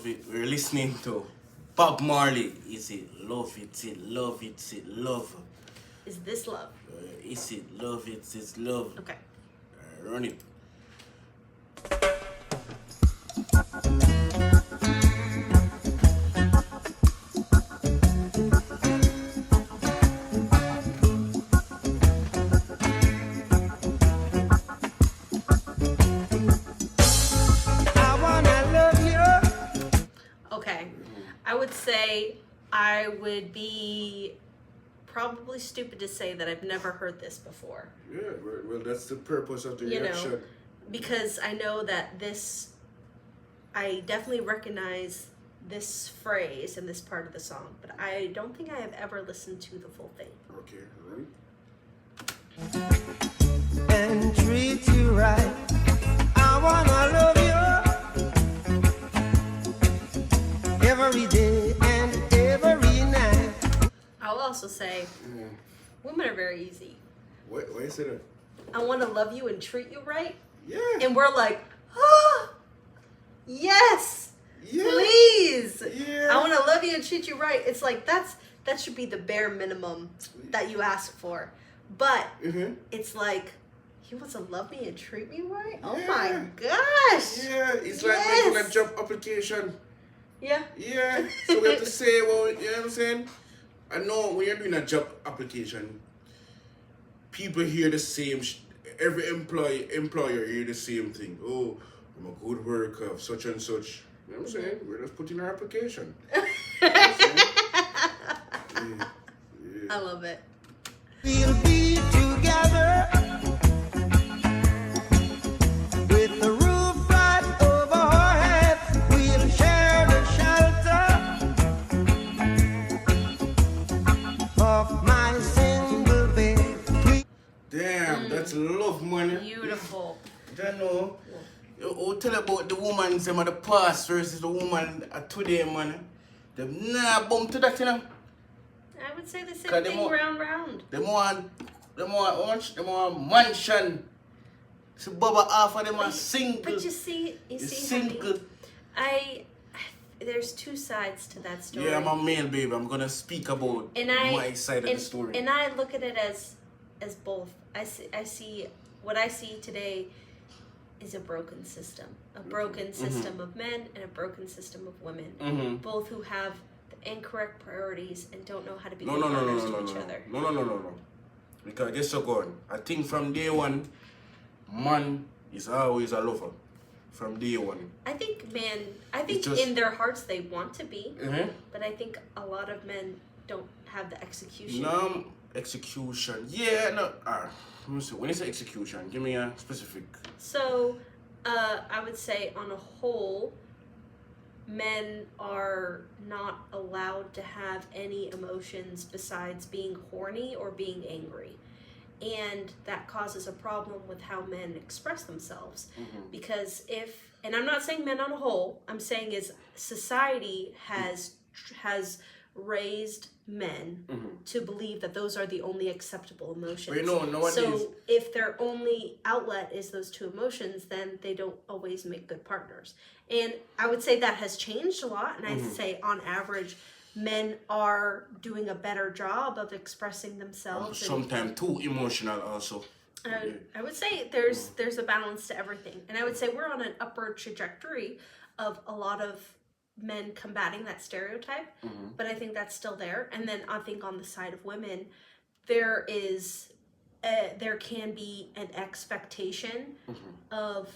love it. We're listening to Bob Marley. Is it love? It's it love? It's it love? Is this love? Is it love? It's love. Okay. Run it. Okay. I would say I would be probably stupid to say that I've never heard this before. Yeah, well, that's the purpose of the You know, reaction. Because I know that I definitely recognize this phrase in this part of the song, but I don't think I have ever listened to the full thing. Okay, ready? And treat you right. I wanna love you every day and every night. I'll also say women are very easy. Why you say that? I want to love you and treat you right. Yeah. And we're like, oh, yes, Yeah. please. Yeah. I want to love you and treat you right. It's like that should be the bare minimum that you ask for. But it's like, he wants to love me and treat me right? Oh my gosh. Yeah, it's like making a job application. Yeah. Yeah. So we have to say, well, you know what I'm saying? I know when you're doing a job application, people hear the same, every employer hear the same thing. Oh, I'm a good worker of such and such. You know what I'm saying? We're just putting our application. You know what I'm saying? Yeah. I love it. We'll be together with the roof right over our heads. We'll share the shelter of my single bed. Damn, that's love, man. Beautiful. You know, you tell about the woman of the past versus the woman of today, man. Them nah bump to that, you know. I would say the same 'Cause thing round. Them want mansion. So Baba half of them are single. But you see, single. honey, there's two sides to that story. Yeah, I'm a male, baby. I'm gonna speak about my side of the story. And I look at it as both. I see what I see today is a broken system. A broken system of men and a broken system of women. Both who have the incorrect priorities and don't know how to be good partners to each other. No. Because guess what, going? I think from day one, man is always a lover. From day one. I think in their hearts they want to be, but I think a lot of men don't have the execution. No, execution. Yeah, no. Let me see. When you say execution, give me a specific. So, I would say on a whole, men are not allowed to have any emotions besides being horny or being angry. And that causes a problem with how men express themselves. Because and I'm not saying men on a whole, I'm saying is society has raised men to believe that those are the only acceptable emotions. But so if their only outlet is those two emotions, then they don't always make good partners. And I would say that has changed a lot. And I'd say on average, men are doing a better job of expressing themselves. Sometimes too emotional also. I would say there's a balance to everything. And I would say we're on an upward trajectory of a lot of men combating that stereotype, but I think that's still there. And then I think on the side of women, there can be an expectation of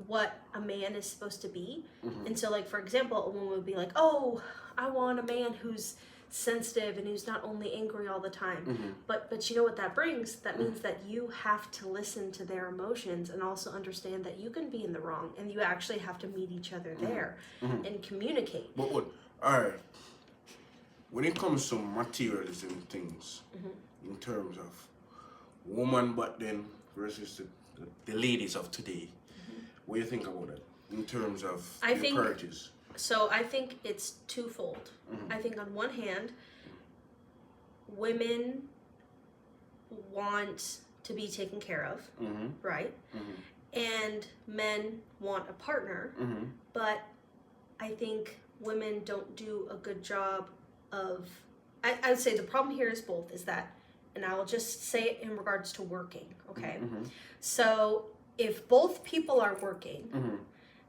what a man is supposed to be. And so, like, for example, a woman would be like, oh, I want a man who's sensitive and who's not only angry all the time. But you know what that brings? That means that you have to listen to their emotions and also understand that you can be in the wrong, and you actually have to meet each other there and communicate. But all right, when it comes to materialism things, in terms of woman back then versus the ladies of today, what do you think about that in terms of priorities? So I think it's twofold. I think on one hand, women want to be taken care of, right? And men want a partner, but I think women don't do a good job of, I would say the problem here is both, is that, and I will just say it in regards to working, okay? So if both people are working,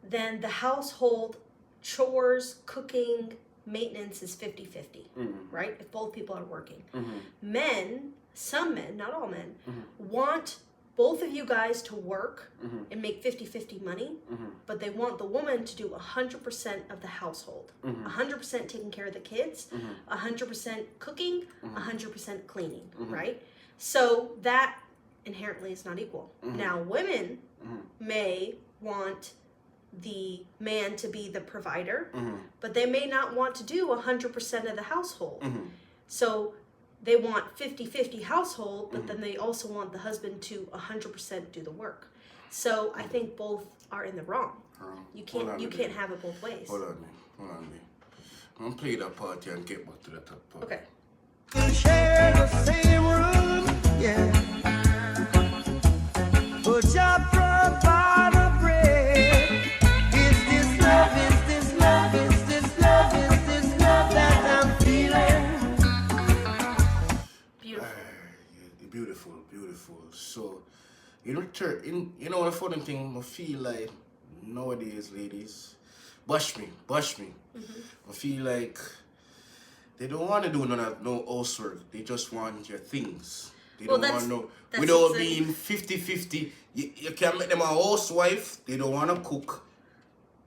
then the household chores, cooking, maintenance is 50-50, right? If both people are working. Men, some men, not all men, want both of you guys to work and make 50-50 money, but they want the woman to do 100% of the household, 100% taking care of the kids, 100% cooking, 100% cleaning, right? So that inherently is not equal. Now, women may want the man to be the provider, but they may not want to do 100% of the household. So they want 50-50 household, but then they also want the husband to 100% do the work. So I think both are in the wrong. You can't have it both ways. Hold on me. I'm gonna play that part and get back to the top part. Okay. We share the same room, yeah. But your provide a bread. Is this love? Is this love? Is this love? Is this love that I'm feeling? Beautiful. So, in return, you know the funny thing, I feel like nowadays, ladies, bash me. I feel like they don't want to do no housework. They just want your things. They don't want no, without being 50-50. You can make them a housewife. They don't want to cook.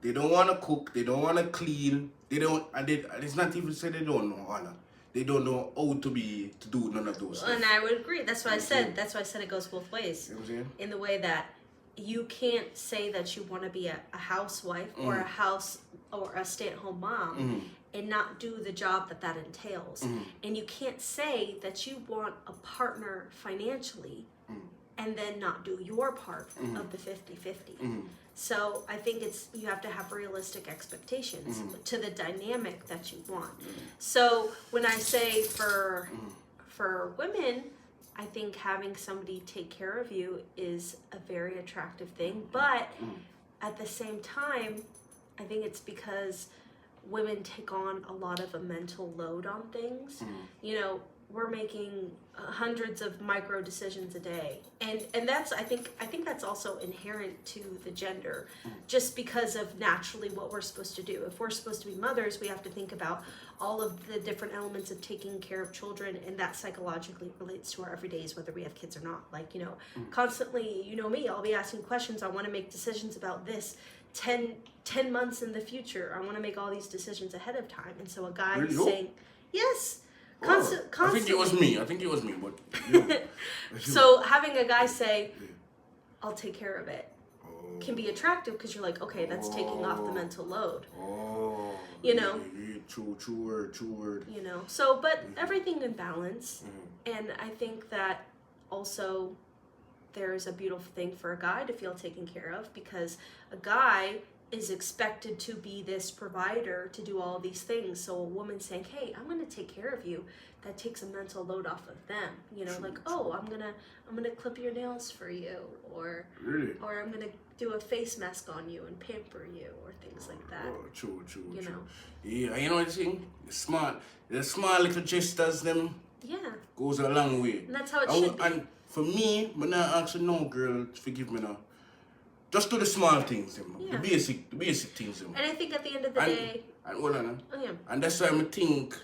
They don't want to clean. And it's not even say they don't know honor. They don't know how to do none of those things. And I would agree. That's why I said it goes both ways. You know what I'm saying? In the way that you can't say that you want to be a housewife or a stay-at-home mom and not do the job that entails. And you can't say that you want a partner financially and then not do your part of the 50-50. So I think you have to have realistic expectations to the dynamic that you want. So when I say for women, I think having somebody take care of you is a very attractive thing. But at the same time, I think it's because women take on a lot of a mental load on things. You know, we're making hundreds of micro decisions a day, and that's I think that's also inherent to the gender, just because of naturally what we're supposed to do. If we're supposed to be mothers, we have to think about all of the different elements of taking care of children, and that psychologically relates to our everydays, whether we have kids or not. Like, you know, constantly, you know me, I'll be asking questions. I want to make decisions about this 10 months in the future. I want to make all these decisions ahead of time, and so a guy Really? saying yes. I think it was me, but you know. So having a guy say, I'll take care of it, can be attractive because you're like, okay, that's taking off the mental load. You know? True word. You know, so, but everything in balance. And I think that also there's a beautiful thing for a guy to feel taken care of, because a guy is expected to be this provider, to do all these things. So a woman saying, hey, I'm going to take care of you, that takes a mental load off of them. You know, like, oh, I'm gonna clip your nails for you, or I'm gonna do a face mask on you and pamper you, or things like that. True. You know? Yeah, you know what I'm saying? The small little gestures, them goes a long way. And that's how it should be. And for me, I'm not asking no girl, forgive me now. Just do the small things, the basic things. And I think at the end of the day... And hold on. And that's why I think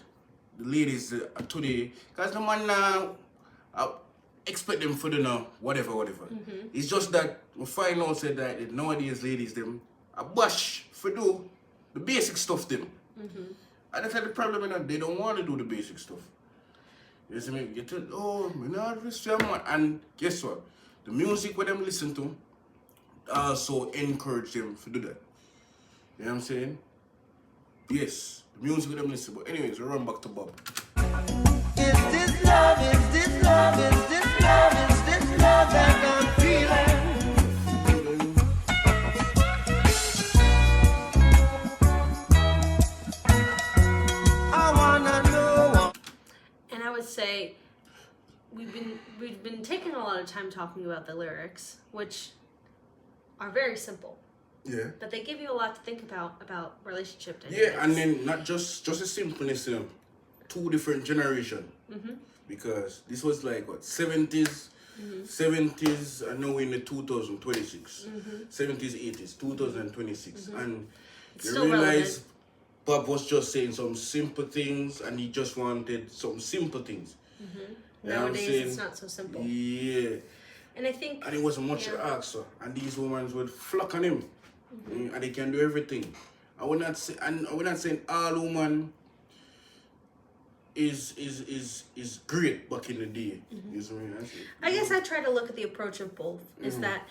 the ladies today, because the man now, I expect them for the whatever. It's just that we find out that nowadays ladies, them, a bash for do the basic stuff, them. And that's the problem, they don't want to do the basic stuff. You see me? You tell, and guess what? The music what them listen to, also encourage them to do that. You know what I'm saying? Yes, the music with them listen. But anyways, we run back to Bob. Is this love? Is this love? Is this love? Is this love that I'm feeling? I wanna know. And I would say we've been taking a lot of time talking about the lyrics, which are very simple. Yeah. But they give you a lot to think about relationship dynamics. Yeah, and then not just a simpleness, two different generation. Because this was like what 70s, 70s, and now we're in the 2026, 70s, 80s, 2026, and It's you still realize relevant. Bob was just saying some simple things, and he just wanted some simple things. You know what I'm Nowadays, saying? it's not so simple. Yeah. And I think... And it wasn't much to ask her. And these women would flock on him. And they can do everything. We're not saying all women is great back in the day. You see what I mean? I guess I try to look at the approach of both. Is that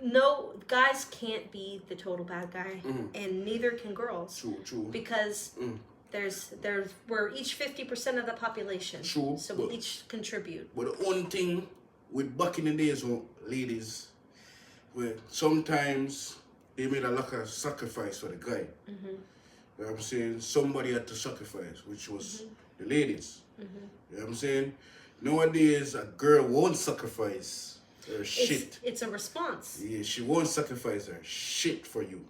no, guys can't be the total bad guy, and neither can girls. True. Because we're each 50% of the population. True, So we each contribute. But the only thing with back in the days, ladies, where sometimes they made a lot of sacrifice for the guy. You know what I'm saying? Somebody had to sacrifice, which was the ladies. You know what I'm saying? Nowadays, a girl won't sacrifice her shit. It's a response. Yeah, she won't sacrifice her shit for you.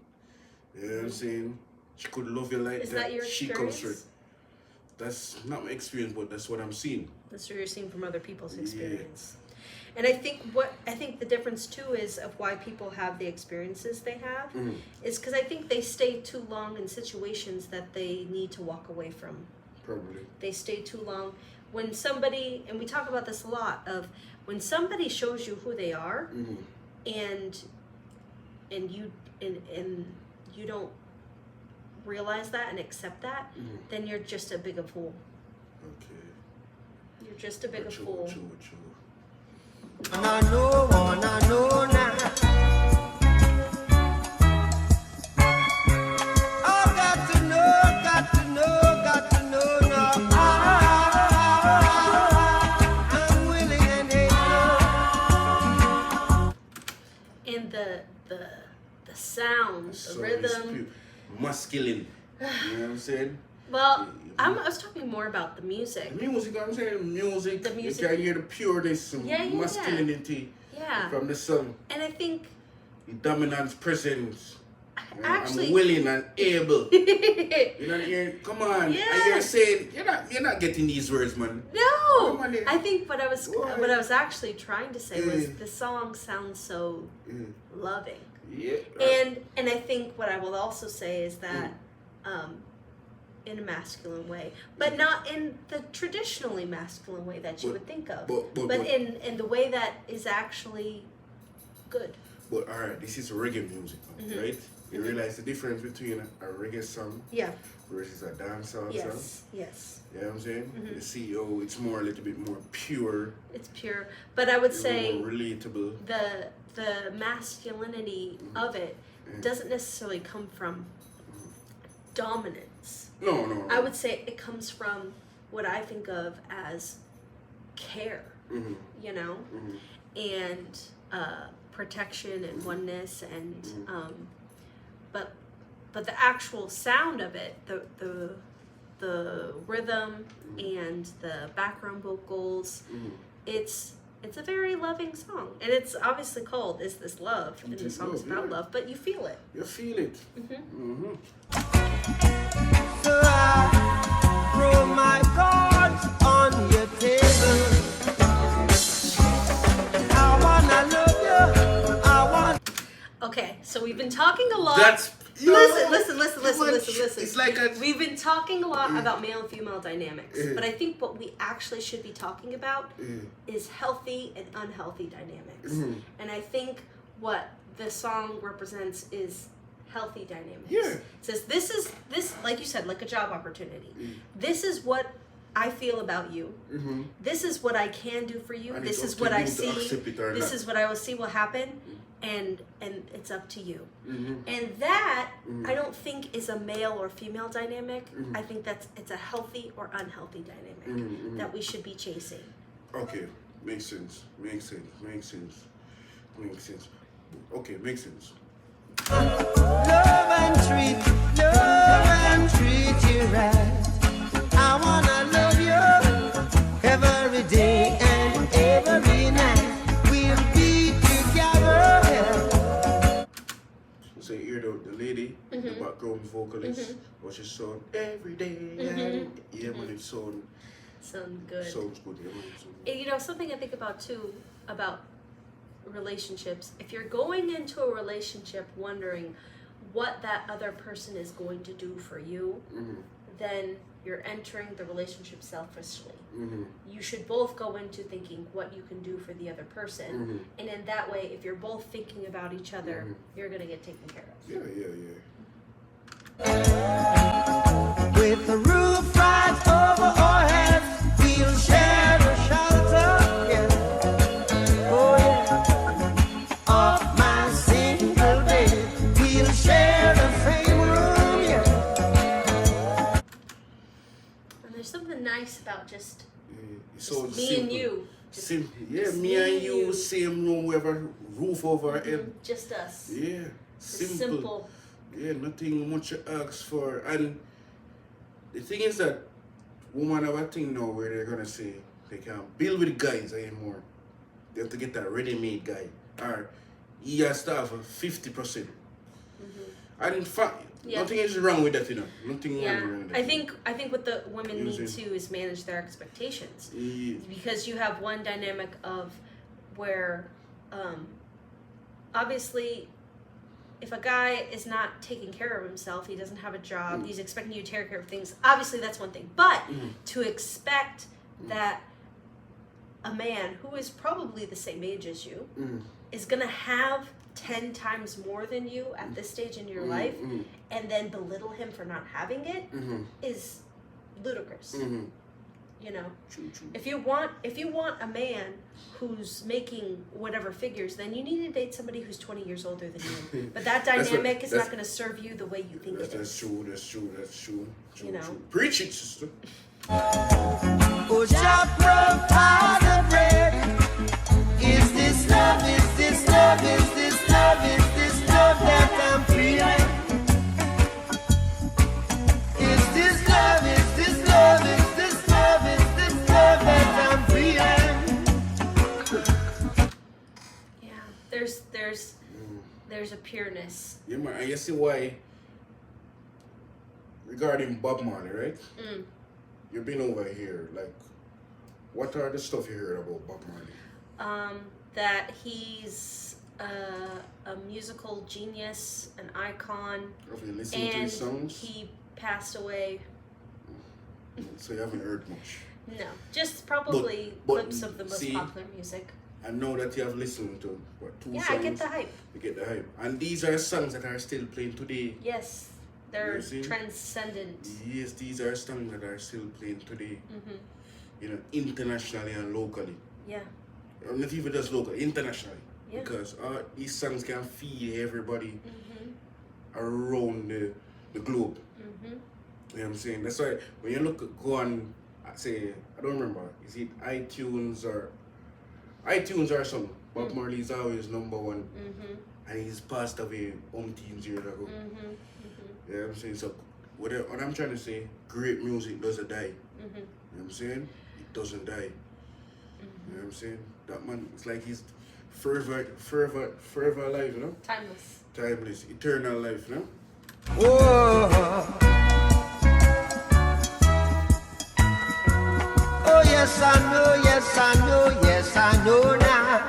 You know what I'm saying? She could love you like Is that. that your She experience? comes through. That's not my experience, but that's what I'm seeing. That's what you're seeing from other people's experience. And I think the difference too is of why people have the experiences they have is because I think they stay too long in situations that they need to walk away from. Probably. They stay too long. When somebody, and we talk about this a lot, of when somebody shows you who they are, and you don't realize that and accept that, then you're just a bigger fool. Okay. You're just a bigger fool. True. And I know now. I got to know now. I'm willing and able. And the sound, the So rhythm. it's masculine. You know what I'm saying? Well, I was talking more about the music. The music, I'm saying music. The music. You can hear the pureness and Yeah. masculinity Yeah. from the song. And I think The dominance presence. actually I'm willing and able. You know, come on. Yeah. And you're saying you're not getting these words, man. no. Come on then. I think what I was actually trying to say was Mm. the song sounds so loving. Yeah. And I think what I will also say is that in a masculine way, but not in the traditionally masculine way that you would think of, but in the way that is actually good. But alright, this is reggae music, right? You realize the difference between a reggae song Yeah. versus a dancehall song? Yes. You know what I'm saying? The CEO, it's more a little bit more pure. It's pure, but I would say more relatable. the masculinity of it doesn't necessarily come from dominance. No. I would say it comes from what I think of as care, you know, and protection and oneness, and but the actual sound of it, the rhythm and the background vocals, it's a very loving song, and it's obviously called "Is This Love?" and the song's about love, but you feel it. You feel it. So I throw my cards on your table. I wanna love you. I want. Okay, so we've been talking a lot. That's Listen. It's like We've been talking a lot about male and female dynamics, but I think what we actually should be talking about is healthy and unhealthy dynamics. And I think what the song represents is healthy dynamics. Yeah. It says this, like you said, like a job opportunity. This is what I feel about you. This is what I can do for you. And This it's is up what to I you to see. accept it or This not. is what I will see will happen. And it's up to you. And that I don't think is a male or female dynamic. I think it's a healthy or unhealthy dynamic that we should be chasing. Okay, makes sense. Okay, makes sense. Love and treat you right. I wanna love you every day and every night. We'll be together. but it sound every day. Yeah, man, it sound good. Sounds good. Yeah, man, it sound good. You know, something I think about too about relationships. If you're going into a relationship wondering what that other person is going to do for you, then you're entering the relationship selfishly. You should both go into thinking what you can do for the other person, and in that way, if you're both thinking about each other, you're gonna get taken care of. Yeah. With the roof right over our heads, we'll share the shelter, yeah. Oh yeah. Of my single bed, we'll share the same room, yeah. And there's something nice about just So me simple. and you. Just me and you, same room, we have a roof over our head. Just us. Yeah, Just simple. simple. Yeah, nothing much to ask for. And the thing is that women have a thing now where they're gonna say they can't build with guys anymore. They have to get that ready-made guy. Or he has to have a 50%. And in fact, nothing is wrong with that, you know. Nothing wrong with that. I think what the women need Using- to is manage their expectations. Yeah. Because you have one dynamic of where obviously if a guy is not taking care of himself, he doesn't have a job, he's expecting you to take care of things, obviously that's one thing. But to expect that a man who is probably the same age as you is gonna have 10 times more than you at this stage in your life and then belittle him for not having it is ludicrous. You know, True. if you want a man who's making whatever figures, then you need to date somebody who's 20 years older than you. But that dynamic is not going to serve you the way you think it That's is. true. That's true. You know? Preach it, sister. Oh, Jah provide the bread. Is this love? Is this love? Is this love? Is this love that I'm feeling? Is this love? Is this love? Is this love? Is this love that I'm feeling? Yeah, there's a pureness. Yeah, man. And you see why, regarding Bob Marley, right? You've been over here. Like, what are the stuff you heard about Bob Marley? That he's a musical genius, an icon, Have you listened to and his songs? he passed away. So you haven't heard much. No, just probably But clips of the most see, popular music. I know that you have listened to what, 2 Yeah, songs. I get the hype. You get the hype. And these are songs that are still playing today. Yes, they're You see? transcendent. Yes, these are songs that are still playing today. You know, internationally and locally. Yeah. Not even just locally, internationally. Yeah. Because these songs can feed everybody around the globe. You know what I'm saying? That's why when you go on, say, I don't remember, is it iTunes or something? Bob Marley is always #1. And he's passed away umpteen years ago. You know what I'm saying? So what I'm trying to say, great music doesn't die. You know what I'm saying? It doesn't die. You know what I'm saying? That man, it's like he's forever alive, you know? Timeless, eternal life, you know? Whoa. Oh yes, I know, yes, I know, yes, I know now.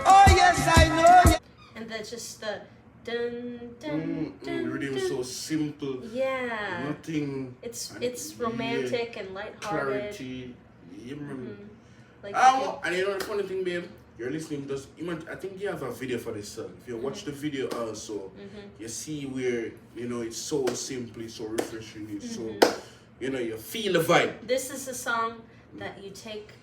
Oh yes, I know. And that's just the dun dun The dun. rhythm dun. so simple. Yeah. Nothing. It's romantic and lighthearted. Clarity. Yeah, man. Like And you know the funny thing, babe? You're listening to I think you have a video for this song. If you watch the video also, you see where, you know, it's so simple, it's so refreshing, it's so, you know, you feel the vibe. this is a song that you take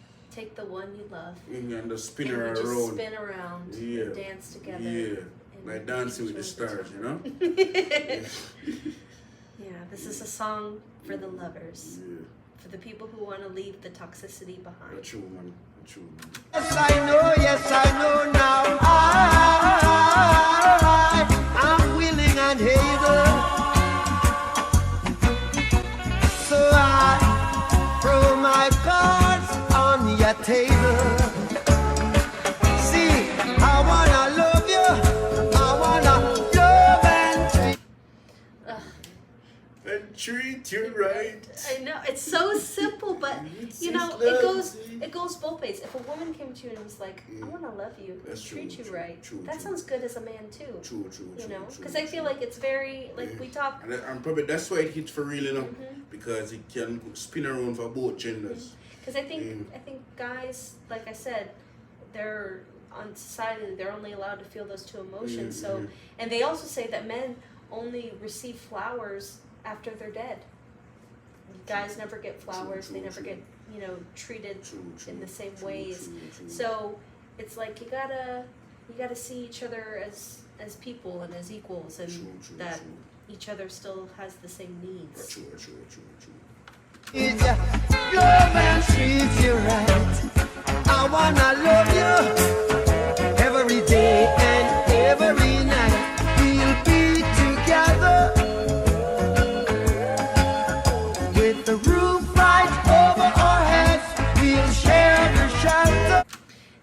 the one you love And just spin and you her just around. spin around Yeah. and dance together. Yeah. and Like Dancing with the enjoy Stars, you know? time. Yeah, this is a song for the lovers, Yeah. for the people who want to leave the toxicity behind. That's true, man. That's true, man. Yes, I know now. I'm willing and able. So I throw my cards on your table. See, I wanna love you. I wanna love and treat you right. I know it's so simple, but It's you know just it goes both ways. If a woman came to you and was like, "I want to love you, That's treat true, you true, right," true, that true. sounds good as a man too. True. You know, true, because I feel true. like it's very like we talk. And probably that's why it hits for real, you know, Mm-hmm. because it can spin around for both genders. Because I think guys, like I said, they're on society. They're only allowed to feel those two emotions. So, and they also say that men only receive flowers after they're dead. Guys never get flowers. True, they never true. get treated True, in the same true, ways. true. So it's like you gotta see each other as people and as equals, and True, that true. each other still has the same needs. True. Love and treat you right. I wanna love you every day and every night. We'll be together with the roof right over our heads. We'll share the shelter.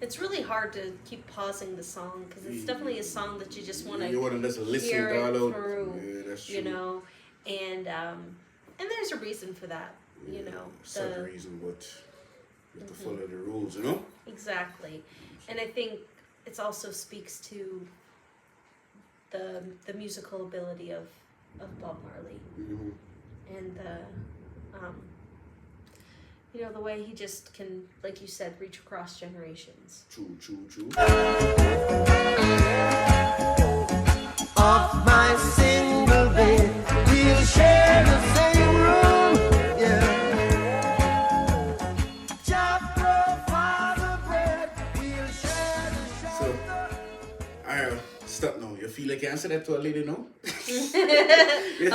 It's really hard to keep pausing the song because it's definitely a song that you just want You want to to just listen hear to it all out. through, Yeah, that's true. you know, and there's a reason for that, you know. Certain reason, but you have to follow the rules, you know. Exactly, and I think it also speaks to the musical ability of Bob Marley and the way he just can, like you said, reach across generations. True. Off my single bed, we'll share the same room. Yeah. Chop Father bread, we'll share the shelter. Alright, stop now. You feel like you answer that to a lady now?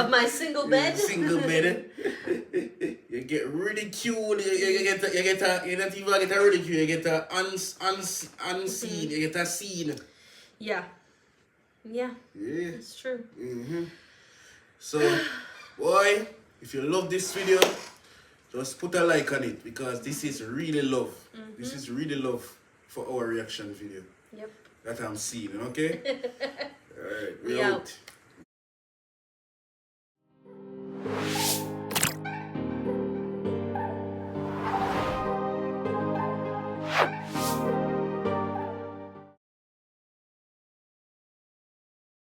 Of my single bed. Single bed. You get ridiculed. You get not even get a ridicule. You get a unseen. You get a scene. Yeah, Yeah. it's true. So, boy, if you love this video, just put a like on it because this is really love. This is really love for our reaction video Yep. that I'm seeing. Okay. All right, We out. out.